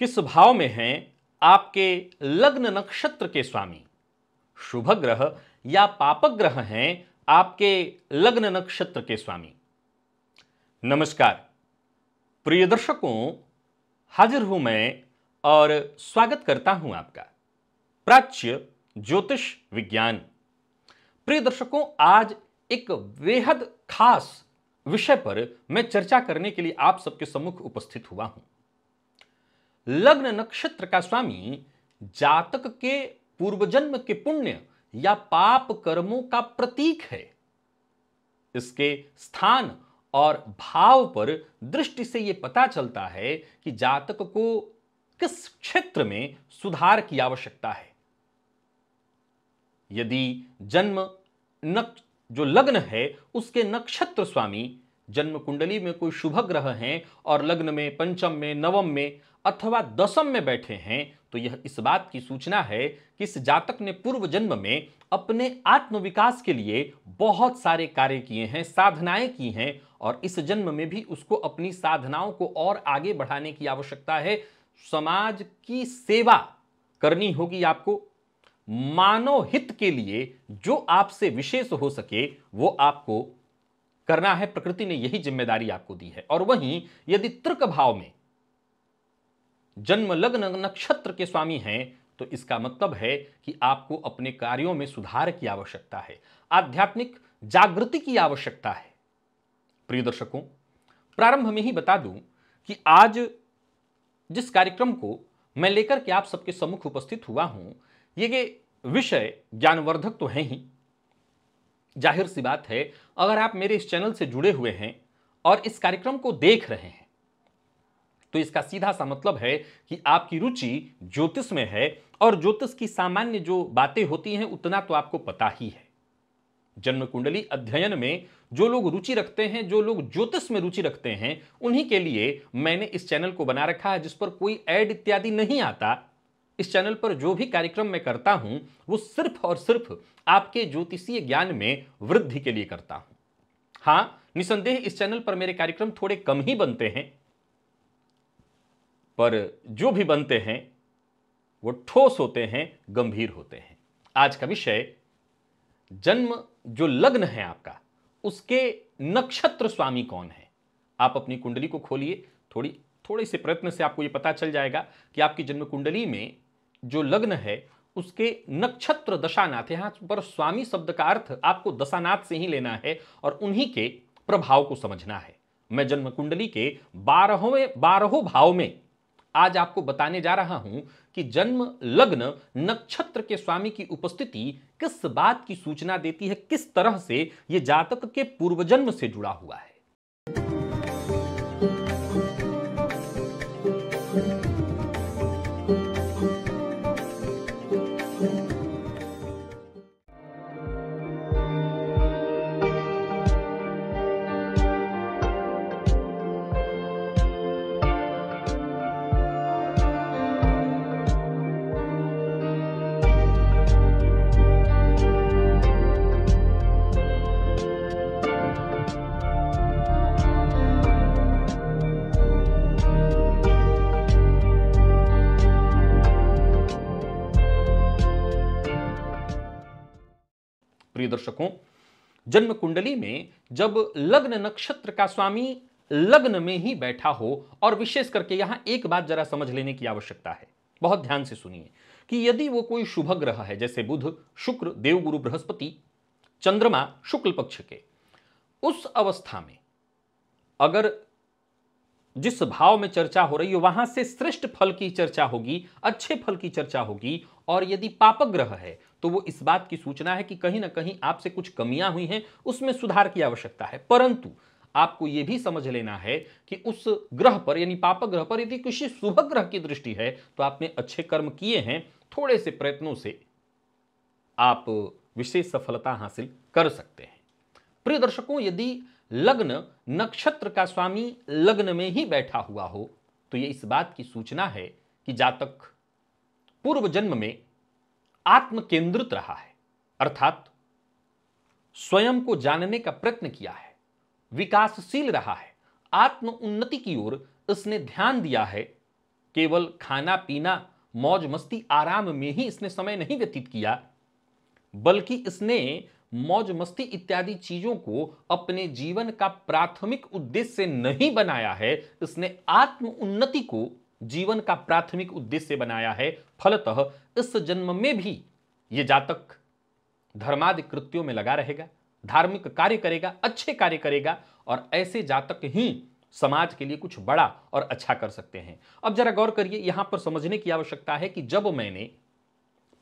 किस भाव में हैं आपके लग्न नक्षत्र के स्वामी? शुभ ग्रह या पाप ग्रह हैं आपके लग्न नक्षत्र के स्वामी? नमस्कार प्रिय दर्शकों, हाजिर हूं मैं और स्वागत करता हूं आपका प्राच्य ज्योतिष विज्ञान। प्रिय दर्शकों, आज एक बेहद खास विषय पर मैं चर्चा करने के लिए आप सबके सम्मुख उपस्थित हुआ हूं। लग्न नक्षत्र का स्वामी जातक के पूर्वजन्म के पुण्य या पाप कर्मों का प्रतीक है। इसके स्थान और भाव पर दृष्टि से यह पता चलता है कि जातक को किस क्षेत्र में सुधार की आवश्यकता है। यदि जो लग्न है उसके नक्षत्र स्वामी जन्म कुंडली में कोई शुभ ग्रह हैं और लग्न में पंचम में, नवम में अथवा दशम में बैठे हैं, तो यह इस बात की सूचना है कि इस जातक ने पूर्व जन्म में अपने आत्मविकास के लिए बहुत सारे कार्य किए हैं, साधनाएं की हैं और इस जन्म में भी उसको अपनी साधनाओं को और आगे बढ़ाने की आवश्यकता है। समाज की सेवा करनी होगी आपको। मानव हित के लिए जो आपसे विशेष हो सके वो आपको करना है। प्रकृति ने यही जिम्मेदारी आपको दी है। और वहीं यदि तृक भाव में जन्म लग्न नक्षत्र के स्वामी हैं तो इसका मतलब है कि आपको अपने कार्यों में सुधार की आवश्यकता है, आध्यात्मिक जागृति की आवश्यकता है। प्रिय दर्शकों, प्रारंभ में ही बता दूं कि आज जिस कार्यक्रम को मैं लेकर के आप सबके सम्मुख उपस्थित हुआ हूं, ये विषय ज्ञानवर्धक तो है ही। जाहिर सी बात है, अगर आप मेरे इस चैनल से जुड़े हुए हैं और इस कार्यक्रम को देख रहे हैं तो इसका सीधा सा मतलब है कि आपकी रुचि ज्योतिष में है और ज्योतिष की सामान्य जो बातें होती हैं उतना तो आपको पता ही है। जन्म कुंडली अध्ययन में जो लोग रुचि रखते हैं, जो लोग ज्योतिष में रुचि रखते हैं, उन्हीं के लिए मैंने इस चैनल को बना रखा है, जिस पर कोई ऐड इत्यादि नहीं आता। इस चैनल पर जो भी कार्यक्रम मैं करता हूं वो सिर्फ और सिर्फ आपके ज्योतिषीय ज्ञान में वृद्धि के लिए करता हूं। हां, निसंदेह इस चैनल पर मेरे कार्यक्रम थोड़े कम ही बनते हैं, पर जो भी बनते हैं वो ठोस होते हैं, गंभीर होते हैं। आज का विषय जन्म जो लग्न है आपका, उसके नक्षत्र स्वामी कौन है। आप अपनी कुंडली को खोलिए, थोड़े से प्रयत्न से आपको यह पता चल जाएगा कि आपकी जन्म कुंडली में जो लग्न है उसके नक्षत्र दशानाथ, यहां पर स्वामी शब्द का अर्थ आपको दशानाथ से ही लेना है और उन्हीं के प्रभाव को समझना है। मैं जन्म कुंडली के 12 भाव में आज आपको बताने जा रहा हूं कि जन्म लग्न नक्षत्र के स्वामी की उपस्थिति किस बात की सूचना देती है, किस तरह से यह जातक के पूर्वजन्म से जुड़ा हुआ है। प्रिय दर्शकों, जन्म कुंडली में जब लग्न नक्षत्र का स्वामी लग्न में ही बैठा हो, और विशेष करके यहां एक बात जरा समझ लेने की आवश्यकता है, बहुत ध्यान से सुनिए कि यदि वो कोई शुभ ग्रह है, जैसे बुध, शुक्र, देवगुरु बृहस्पति, चंद्रमा शुक्ल पक्ष के, उस अवस्था में अगर जिस भाव में चर्चा हो रही है वहां से श्रेष्ठ फल की चर्चा होगी, अच्छे फल की चर्चा होगी। और यदि पाप ग्रह है तो वो इस बात की सूचना है कि कहीं ना कहीं आपसे कुछ कमियां हुई हैं, उसमें सुधार की आवश्यकता है। परंतु आपको यह भी समझ लेना है कि उस ग्रह पर यानी पाप ग्रह पर यदि किसी शुभ ग्रह की दृष्टि है तो आपने अच्छे कर्म किए हैं, थोड़े से प्रयत्नों से आप विशेष सफलता हासिल कर सकते हैं। प्रिय दर्शकों, यदि लग्न नक्षत्र का स्वामी लग्न में ही बैठा हुआ हो तो यह इस बात की सूचना है कि जातक पूर्व जन्म में आत्म केंद्रित रहा है, अर्थात स्वयं को जानने का प्रयत्न किया है, विकासशील रहा है, आत्म उन्नति की ओर इसने ध्यान दिया है केवल खाना पीना मौज मस्ती आराम में ही इसने समय नहीं व्यतीत किया, बल्कि इसने मौज मस्ती इत्यादि चीजों को अपने जीवन का प्राथमिक उद्देश्य नहीं बनाया है। इसने आत्म उन्नति को जीवन का प्राथमिक उद्देश्य बनाया है। फलतः इस जन्म में भी यह जातक धर्मादि कृत्यों में लगा रहेगा, धार्मिक कार्य करेगा, अच्छे कार्य करेगा, और ऐसे जातक ही समाज के लिए कुछ बड़ा और अच्छा कर सकते हैं। अब जरा गौर करिए, यहां पर समझने की आवश्यकता है कि जब मैंने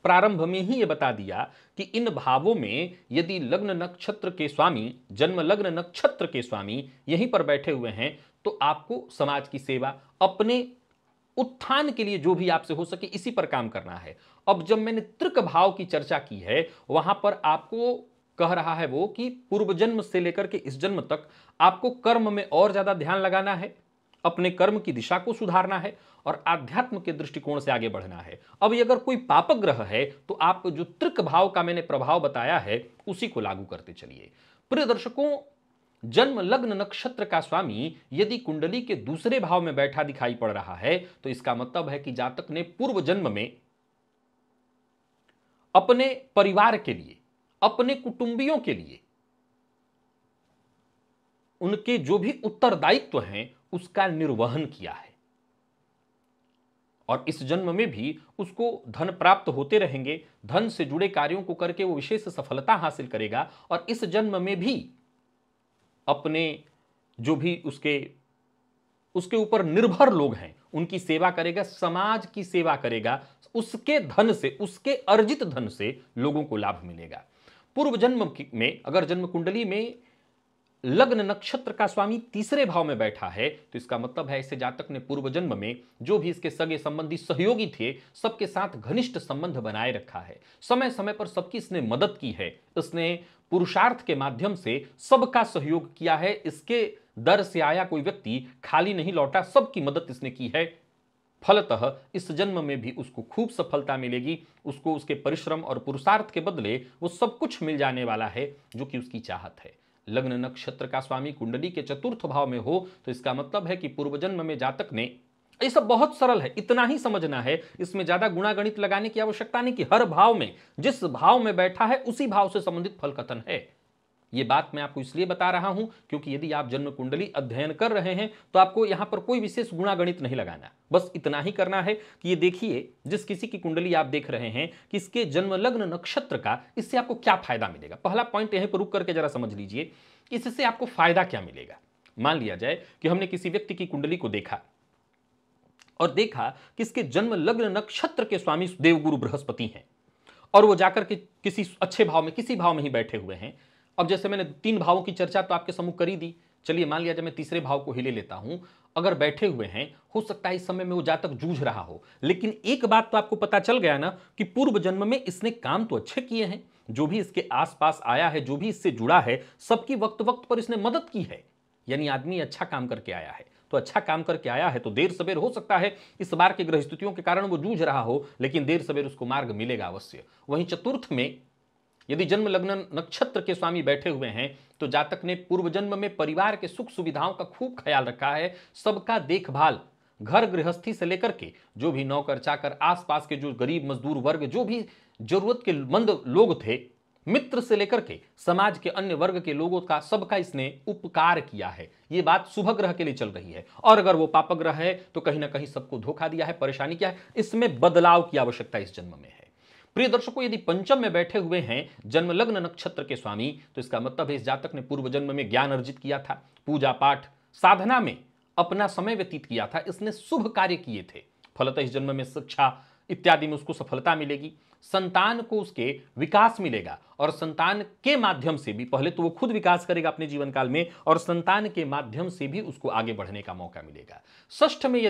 प्रारंभ में ही यह बता दिया कि इन भावों में यदि लग्न नक्षत्र के स्वामी, जन्म लग्न नक्षत्र के स्वामी यहीं पर बैठे हुए हैं, तो आपको समाज की सेवा, अपने उत्थान के लिए जो भी आपसे हो सके इसी पर काम करना है। अब जब मैंने तृक भाव की चर्चा की है, वहां पर आपको कह रहा है वो कि पूर्व जन्म से लेकर के इस जन्म तक आपको कर्म में और ज्यादा ध्यान लगाना है, अपने कर्म की दिशा को सुधारना है और आध्यात्म के दृष्टिकोण से आगे बढ़ना है। अब अगर कोई पाप ग्रह है तो आप जो तृक भाव का मैंने प्रभाव बताया है उसी को लागू करते चलिए। प्रिय दर्शकों, जन्म लग्न नक्षत्र का स्वामी यदि कुंडली के दूसरे भाव में बैठा दिखाई पड़ रहा है तो इसका मतलब है कि जातक ने पूर्व जन्म में अपने परिवार के लिए, अपने कुटुंबियों के लिए उनके जो भी उत्तरदायित्व हैं उसका निर्वहन किया है, और इस जन्म में भी उसको धन प्राप्त होते रहेंगे। धन से जुड़े कार्यों को करके वो विशेष सफलता हासिल करेगा, और इस जन्म में भी अपने जो भी उसके ऊपर निर्भर लोग हैं उनकी सेवा करेगा, समाज की सेवा करेगा। उसके धन से, उसके अर्जित धन से लोगों को लाभ मिलेगा। पूर्व जन्म में अगर जन्म कुंडली में लग्न नक्षत्र का स्वामी तीसरे भाव में बैठा है तो इसका मतलब है इसे जातक ने पूर्व जन्म में जो भी इसके सगे संबंधी सहयोगी थे सबके साथ घनिष्ठ संबंध बनाए रखा है, समय समय पर सबकी इसने मदद की है, इसने पुरुषार्थ के माध्यम से सबका सहयोग किया है। इसके दर से आया कोई व्यक्ति खाली नहीं लौटा, सबकी मदद इसने की है। फलतः इस जन्म में भी उसको खूब सफलता मिलेगी, उसको उसके परिश्रम और पुरुषार्थ के बदले वो सब कुछ मिल जाने वाला है जो कि उसकी चाहत है। लग्न नक्षत्र का स्वामी कुंडली के चतुर्थ भाव में हो तो इसका मतलब है कि पूर्व जन्म में जातक ने, ये सब बहुत सरल है, इतना ही समझना है, इसमें ज्यादा गुणागणित लगाने की आवश्यकता नहीं कि हर भाव में जिस भाव में बैठा है उसी भाव से संबंधित फल कथन है। यह बात मैं आपको इसलिए बता रहा हूं क्योंकि यदि आप जन्म कुंडली अध्ययन कर रहे हैं तो आपको यहां पर कोई विशेष गुणागणित नहीं लगाना, बस इतना ही करना है कि ये देखिए जिस किसी की कुंडली आप देख रहे हैं कि इसके जन्म लग्न नक्षत्र का, इससे आपको क्या फायदा मिलेगा। पहला पॉइंट यहीं पर रुक करके जरा समझ लीजिए, इससे आपको फायदा क्या मिलेगा। मान लिया जाए कि हमने किसी व्यक्ति की कुंडली को देखा और देखा कि इसके जन्म लग्न नक्षत्र के स्वामी देवगुरु बृहस्पति हैं और वो जाकर के किसी अच्छे भाव में, किसी भाव में ही बैठे हुए हैं। अब जैसे मैंने 3 भावों की चर्चा तो आपके सम्मुख कर ही दी, चलिए मान लिया जाए मैं तीसरे भाव को ही ले लेता हूं। अगर बैठे हुए हैं, हो सकता है इस समय में वो जातक जूझ रहा हो, लेकिन एक बात तो आपको पता चल गया ना कि पूर्व जन्म में इसने काम तो अच्छे किए हैं, जो भी इसके आसपास आया है, जो भी इससे जुड़ा है, सबकी वक्त वक्त पर इसने मदद की है। यानी आदमी अच्छा काम करके आया है, तो अच्छा काम करके आया है तो देर सवेर हो सकता है इस बार के ग्रह स्थितियों के कारण वो जूझ रहा हो, लेकिन देर सवेर उसको मार्ग मिलेगा अवश्य। वहीं चतुर्थ में यदि जन्म लग्न नक्षत्र के स्वामी बैठे हुए हैं तो जातक ने पूर्व जन्म में परिवार के सुख सुविधाओं का खूब ख्याल रखा है, सबका देखभाल, घर गृहस्थी से लेकर के जो भी नौकर चाकर, आसपास के जो गरीब मजदूर वर्ग, जो भी जरूरत के मंद लोग थे, मित्र से लेकर के समाज के अन्य वर्ग के लोगों का सबका इसने उपकार किया है। यह बात शुभ ग्रह के लिए चल रही है, और अगर वो पाप ग्रह है तो कहीं ना कहीं सबको धोखा दिया है, परेशानी किया है। इसमें बदलाव की आवश्यकता इस जन्म में है। प्रिय दर्शकों, यदि पंचम में बैठे हुए हैं जन्म लग्न नक्षत्र के स्वामी तो इसका मतलब है इस जातक ने पूर्व जन्म में ज्ञान अर्जित किया था, पूजा पाठ साधना में अपना समय व्यतीत किया था, इसने शुभ कार्य किए थे। फलतः इस जन्म में शिक्षा इत्यादि में उसको सफलता मिलेगी, संतान को उसके विकास मिलेगा, और संतान के माध्यम से भी, पहले तो वो खुद विकास करेगा अपने जीवन काल में, और संतान के माध्यम से भी उसको आगे बढ़ने का मौका मिलेगा। षष्ठ में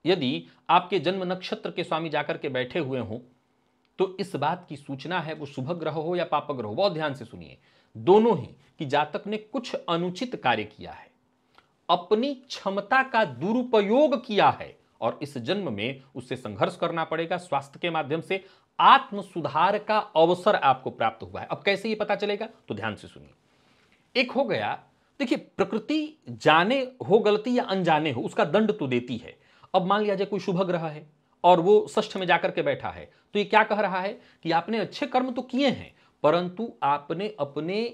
यदि आपके जन्म नक्षत्र के स्वामी जाकर के बैठे हुए हों तो इस बात की सूचना है, वो शुभ ग्रह हो या पाप ग्रह हो, बहुत ध्यान से सुनिए, दोनों ही, कि जातक ने कुछ अनुचित कार्य किया है, अपनी क्षमता का दुरुपयोग किया है, और इस जन्म में उससे संघर्ष करना पड़ेगा। स्वास्थ्य के माध्यम से आत्म सुधार का अवसर आपको प्राप्त हुआ है। अब कैसे ये पता चलेगा, तो ध्यान से सुनिए। एक हो गया, देखिए प्रकृति जाने हो गलती या अनजाने हो उसका दंड तो देती है। अब मान लिया जाए कोई शुभ ग्रह है और वो षष्ठ में जाकर के बैठा है, तो ये क्या कह रहा है कि आपने अच्छे कर्म तो किए हैं, परंतु आपने अपने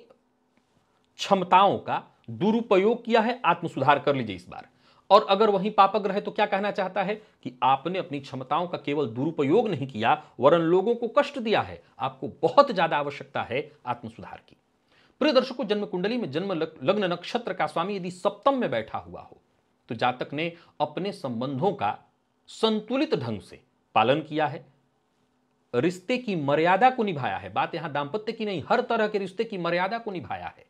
क्षमताओं का दुरुपयोग किया है, आत्मसुधार कर लीजिए इस बार। और अगर वहीं पापग्रह है तो क्या कहना चाहता है कि आपने अपनी क्षमताओं का केवल दुरुपयोग नहीं किया वरन लोगों को कष्ट दिया है, आपको बहुत ज्यादा आवश्यकता है आत्मसुधार की। प्रिय दर्शकों, जन्म कुंडली में जन्म लग्न नक्षत्र का स्वामी यदि सप्तम में बैठा हुआ हो तो जातक ने अपने संबंधों का संतुलित ढंग से पालन किया है, रिश्ते की मर्यादा को निभाया है। बात यहां दांपत्य की नहीं, हर तरह के रिश्ते की मर्यादा को निभाया है।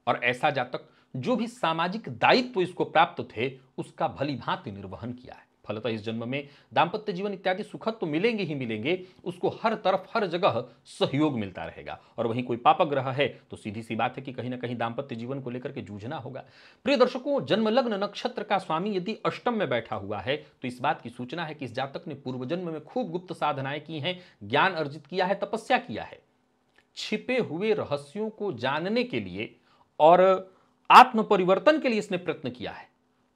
और ऐसा जातक जो भी सामाजिक दायित्व इसको प्राप्त थे उसका भली भांति निर्वहन किया है। फलतः इस जन्म में दांपत्य जीवन इत्यादि सुखद तो मिलेंगे ही मिलेंगे, उसको हर तरफ हर जगह सहयोग मिलता रहेगा। और वहीं कोई पापग्रह है तो सीधी सी बात है कि कहीं ना कहीं दांपत्य जीवन को लेकर के जूझना होगा। प्रिय दर्शकों, जन्म लग्न नक्षत्र का स्वामी यदि अष्टम में बैठा हुआ है तो इस बात की सूचना है कि इस जातक ने पूर्व जन्म में खूब गुप्त साधनाएं की हैं, ज्ञान अर्जित किया है, तपस्या किया है। छिपे हुए रहस्यों को जानने के लिए और आत्म परिवर्तन के लिए इसने प्रयत्न किया है,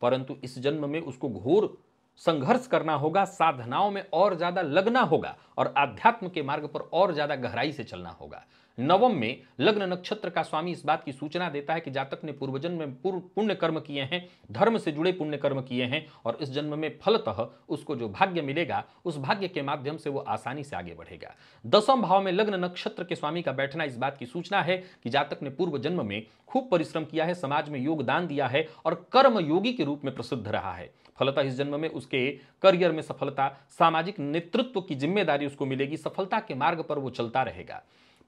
परंतु इस जन्म में उसको घोर संघर्ष करना होगा, साधनाओं में और ज्यादा लगना होगा और आध्यात्म के मार्ग पर और ज्यादा गहराई से चलना होगा। नवम में लग्न नक्षत्र का स्वामी इस बात की सूचना देता है कि जातक ने पूर्व जन्म में पुण्य कर्म किए हैं, धर्म से जुड़े पुण्य कर्म किए हैं और इस जन्म में फलतः उसको जो भाग्य मिलेगा उस भाग्य के माध्यम से वो आसानी से आगे बढ़ेगा। दसम भाव में लग्न नक्षत्र के स्वामी का बैठना इस बात की सूचना है कि जातक ने पूर्व जन्म में खूब परिश्रम किया है, समाज में योगदान दिया है और कर्म योगी के रूप में प्रसिद्ध रहा है। फलतः इस जन्म में उसके करियर में सफलता, सामाजिक नेतृत्व की जिम्मेदारी उसको मिलेगी, सफलता के मार्ग पर वो चलता रहेगा।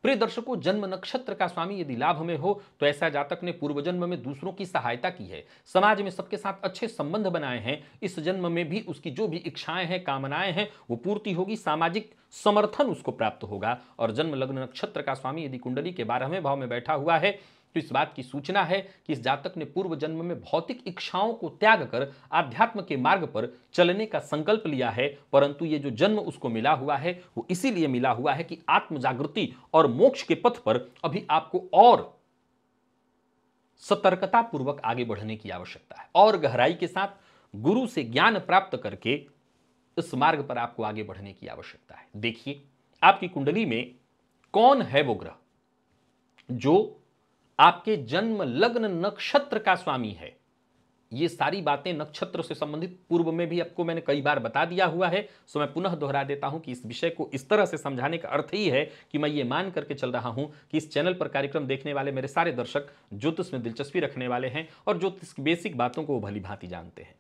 प्रिय दर्शकों, जन्म नक्षत्र का स्वामी यदि लाभ में हो तो ऐसा जातक ने पूर्व जन्म में दूसरों की सहायता की है, समाज में सबके साथ अच्छे संबंध बनाए हैं। इस जन्म में भी उसकी जो भी इच्छाएं हैं, कामनाएं हैं वो पूर्ति होगी, सामाजिक समर्थन उसको प्राप्त होगा। और जन्म लग्न नक्षत्र का स्वामी यदि कुंडली के 12वें भाव में बैठा हुआ है तो इस बात की सूचना है कि इस जातक ने पूर्व जन्म में भौतिक इच्छाओं को त्याग कर आध्यात्म के मार्ग पर चलने का संकल्प लिया है, परंतु ये जो जन्म उसको मिला हुआ है वो इसीलिए मिला हुआ है कि आत्म जागृति और मोक्ष के पथ पर अभी आपको और सतर्कता पूर्वक आगे बढ़ने की आवश्यकता है और गहराई के साथ गुरु से ज्ञान प्राप्त करके इस मार्ग पर आपको आगे बढ़ने की आवश्यकता है। देखिए आपकी कुंडली में कौन है वो ग्रह जो आपके जन्म लग्न नक्षत्र का स्वामी है। ये सारी बातें नक्षत्र से संबंधित पूर्व में भी आपको मैंने कई बार बता दिया हुआ है, सो मैं पुनः दोहरा देता हूं कि इस विषय को इस तरह से समझाने का अर्थ ही है कि मैं ये मान करके चल रहा हूं कि इस चैनल पर कार्यक्रम देखने वाले मेरे सारे दर्शक ज्योतिष में दिलचस्पी रखने वाले हैं और ज्योतिष की बेसिक बातों को वो भली भांति जानते हैं।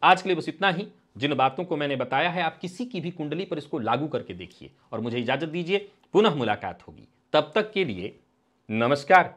आज के लिए बस इतना ही। जिन बातों को मैंने बताया है आप किसी की भी कुंडली पर इसको लागू करके देखिए और मुझे इजाजत दीजिए, पुनः मुलाकात होगी। तब तक के लिए नमस्कार।